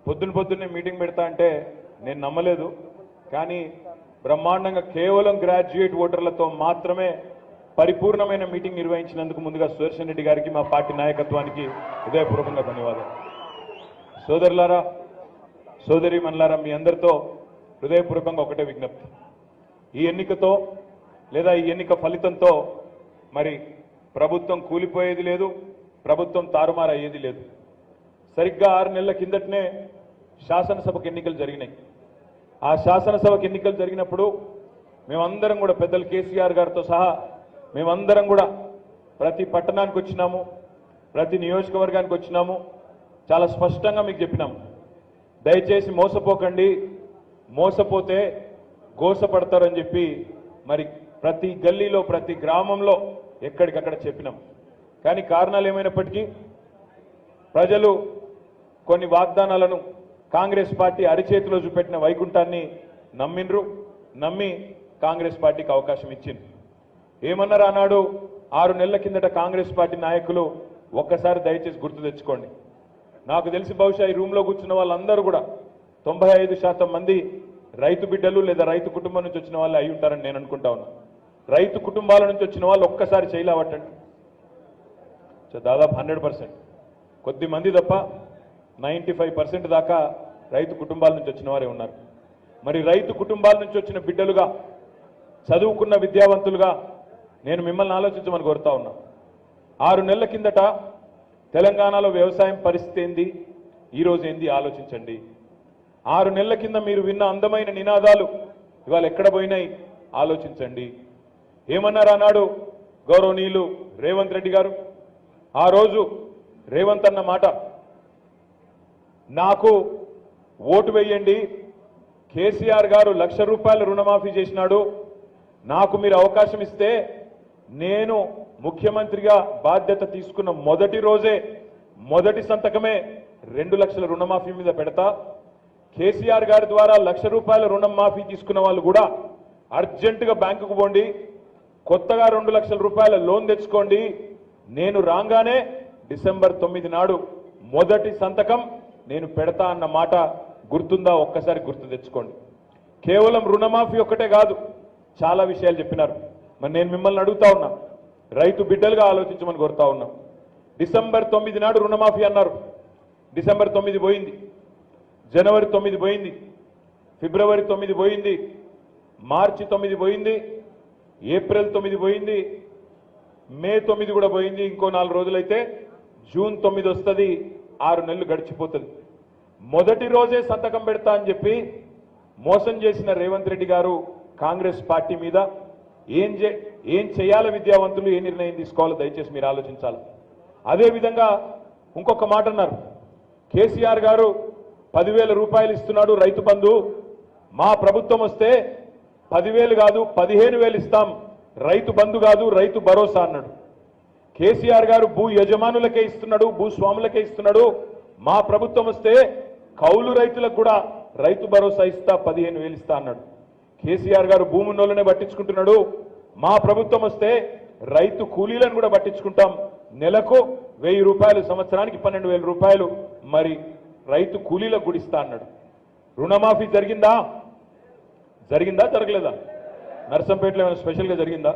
పొద్దున్నే మీటింగ్ పెడతా అంటే నేను నమ్మలేదు. కానీ బ్రహ్మాండంగా కేవలం గ్రాడ్యుయేట్ ఓటర్లతో మాత్రమే పరిపూర్ణమైన మీటింగ్ నిర్వహించినందుకు ముందుగా సుదర్శన్ రెడ్డి గారికి మా పార్టీ నాయకత్వానికి హృదయపూర్వకంగా ధన్యవాదాలు. సోదరులారా, సోదరీమణులారా, మీ అందరితో హృదయపూర్వకంగా ఒకటే విజ్ఞప్తి. ఈ ఎన్నికతో లేదా ఈ ఎన్నిక ఫలితంతో మరి ప్రభుత్వం కూలిపోయేది లేదు, ప్రభుత్వం తారుమారు అయ్యేది లేదు. సరిగ్గా 6 నెలల కిందటనే శాసనసభకు ఎన్నికలు జరిగినాయి. ఆ శాసనసభకు ఎన్నికలు జరిగినప్పుడు మేమందరం కూడా పెద్దలు కేసీఆర్ గారితో సహా మేమందరం కూడా ప్రతి పట్టణానికి వచ్చినాము, ప్రతి నియోజకవర్గానికి వచ్చినాము. చాలా స్పష్టంగా మీకు చెప్పినాము, దయచేసి మోసపోకండి, మోసపోతే గోసపడతారని చెప్పి మరి ప్రతి గల్లీలో ప్రతి గ్రామంలో ఎక్కడికక్కడ చెప్పినాం. కానీ కారణాలు ఏమైనప్పటికీ ప్రజలు కొన్ని వాగ్దానాలను కాంగ్రెస్ పార్టీ అరిచేతిలో చూపెట్టిన వైకుంఠాన్ని నమ్మిండ్రు. నమ్మి కాంగ్రెస్ పార్టీకి అవకాశం ఇచ్చింది. ఏమన్నారు ఆనాడు 6 నెలల కిందట కాంగ్రెస్ పార్టీ నాయకులు? ఒక్కసారి దయచేసి గుర్తు తెచ్చుకోండి. నాకు తెలిసి బహుశా ఈ రూమ్లో కూర్చున్న వాళ్ళందరూ కూడా 95% మంది రైతు బిడ్డలు లేదా రైతు కుటుంబం నుంచి వచ్చిన వాళ్ళు అయి ఉంటారని నేను అనుకుంటా ఉన్నా. రైతు కుటుంబాల నుంచి వచ్చిన వాళ్ళు ఒక్కసారి చేయలేవట్టండి. దాదాపు 100%, కొద్ది మంది తప్ప 95% దాకా రైతు కుటుంబాల నుంచి వచ్చిన వారే ఉన్నారు. మరి రైతు కుటుంబాల నుంచి వచ్చిన బిడ్డలుగా, చదువుకున్న విద్యావంతులుగా నేను మిమ్మల్ని ఆలోచించమని కోరుతా ఉన్నా. 6 నెలల కిందట తెలంగాణలో వ్యవసాయం పరిస్థితి ఏంది, ఈరోజు ఏంది ఆలోచించండి. 6 నెలల కింద మీరు విన్న అందమైన నినాదాలు ఇవాళ ఎక్కడ పోయినాయి ఆలోచించండి. ఏమన్నారు ఆనాడు గౌరవనీయులు రేవంత్ రెడ్డి గారు? ఆ రోజు రేవంత్ అన్న మాట, నాకు ఓటు వేయండి, కేసీఆర్ గారు ₹1,00,000 రుణమాఫీ చేసినాడు, నాకు మీరు అవకాశం ఇస్తే నేను ముఖ్యమంత్రిగా బాధ్యత తీసుకున్న మొదటి రోజే మొదటి సంతకమే 2 లక్షల రుణమాఫీ మీద పెడతా. కేసీఆర్ గారి ద్వారా ₹1,00,000 రుణం మాఫీ తీసుకున్న వాళ్ళు కూడా అర్జెంటుగా బ్యాంకుకు పోండి, కొత్తగా ₹2,00,000 లోన్ తెచ్చుకోండి, నేను రాగానే డిసెంబర్ 9 నాడు మొదటి సంతకం నేను పెడతా అన్న మాట గుర్తుందా? ఒక్కసారి గుర్తు తెచ్చుకోండి. కేవలం రుణమాఫీ ఒక్కటే కాదు, చాలా విషయాలు చెప్పినారు. మరి నేను మిమ్మల్ని అడుగుతా ఉన్నా, రైతు బిడ్డలుగా ఆలోచించమని కోరుతా ఉన్నా. డిసెంబర్ 9 నాడు రుణమాఫీ అన్నారు. డిసెంబర్ 9 పోయింది, జనవరి 9 పోయింది, ఫిబ్రవరి 9 పోయింది, మార్చి 9 పోయింది, ఏప్రిల్ 9 పోయింది, మే 9 కూడా పోయింది. ఇంకో 4 రోజులైతే జూన్ 9 వస్తుంది. 6 నెలలు గడిచిపోతుంది. మొదటి రోజే సంతకం పెడతా అని చెప్పి మోసం చేసిన రేవంత్ రెడ్డి గారు కాంగ్రెస్ పార్టీ మీద ఏం చేయాలి, విద్యావంతులు ఏ నిర్ణయం తీసుకోవాలో దయచేసి మీరు ఆలోచించాలి. అదేవిధంగా ఇంకొక మాట అన్నారు, కేసీఆర్ గారు ₹10,000 ఇస్తున్నాడు రైతు బంధు, మా ప్రభుత్వం వస్తే 10,000 కాదు 15,000 ఇస్తాం, రైతు బంధు కాదు రైతు భరోసా అన్నాడు. కేసీఆర్ గారు భూ యజమానులకే ఇస్తున్నాడు, భూస్వాములకే ఇస్తున్నాడు, మా ప్రభుత్వం వస్తే కౌలు రైతులకు కూడా రైతు భరోసా ఇస్తా, 15,000 ఇస్తా అన్నాడు. కేసీఆర్ గారు భూమున్నోళ్ళనే పట్టించుకుంటున్నాడు, మా ప్రభుత్వం వస్తే రైతు కూలీలను కూడా పట్టించుకుంటాం, నెలకు ₹1,000, సంవత్సరానికి ₹12,000 మరి రైతు కూలీలకు కూడా ఇస్తా అన్నాడు. రుణమాఫీ జరిగిందా? జరిగిందా జరగలేదా? నర్సంపేటలో ఏమైనా స్పెషల్గా జరిగిందా?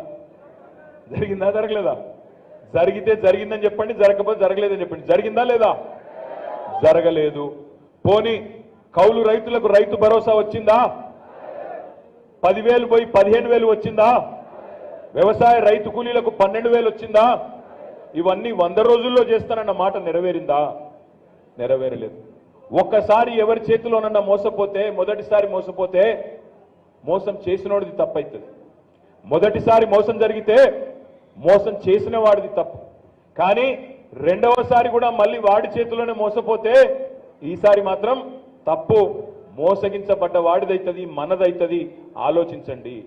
జరిగిందా జరగలేదా? జరిగితే జరిగిందని చెప్పండి, జరగకపోతే జరగలేదని చెప్పండి. జరిగిందా లేదా? జరగలేదు. పోనీ కౌలు రైతులకు రైతు భరోసా వచ్చిందా? 10,000 పోయి 15,000 వచ్చిందా? వ్యవసాయ రైతు కూలీలకు 12,000 వచ్చిందా? ఇవన్నీ 100 రోజుల్లో చేస్తానన్న మాట నెరవేరిందా? నెరవేరలేదు. ఒక్కసారి ఎవరి చేతిలోనన్నా మోసపోతే, మొదటిసారి మోసపోతే మోసం చేసినోడిది తప్పైతుంది. మొదటిసారి మోసం జరిగితే మోసం చేసిన వాడిది తప్పు. కానీ రెండవసారి కూడా మళ్ళీ వాడి చేతిలోనే మోసపోతే ఈసారి మాత్రం తప్పు మోసగించబడ్డ వాడిదైతుంది, మనదైతుంది. ఆలోచించండి.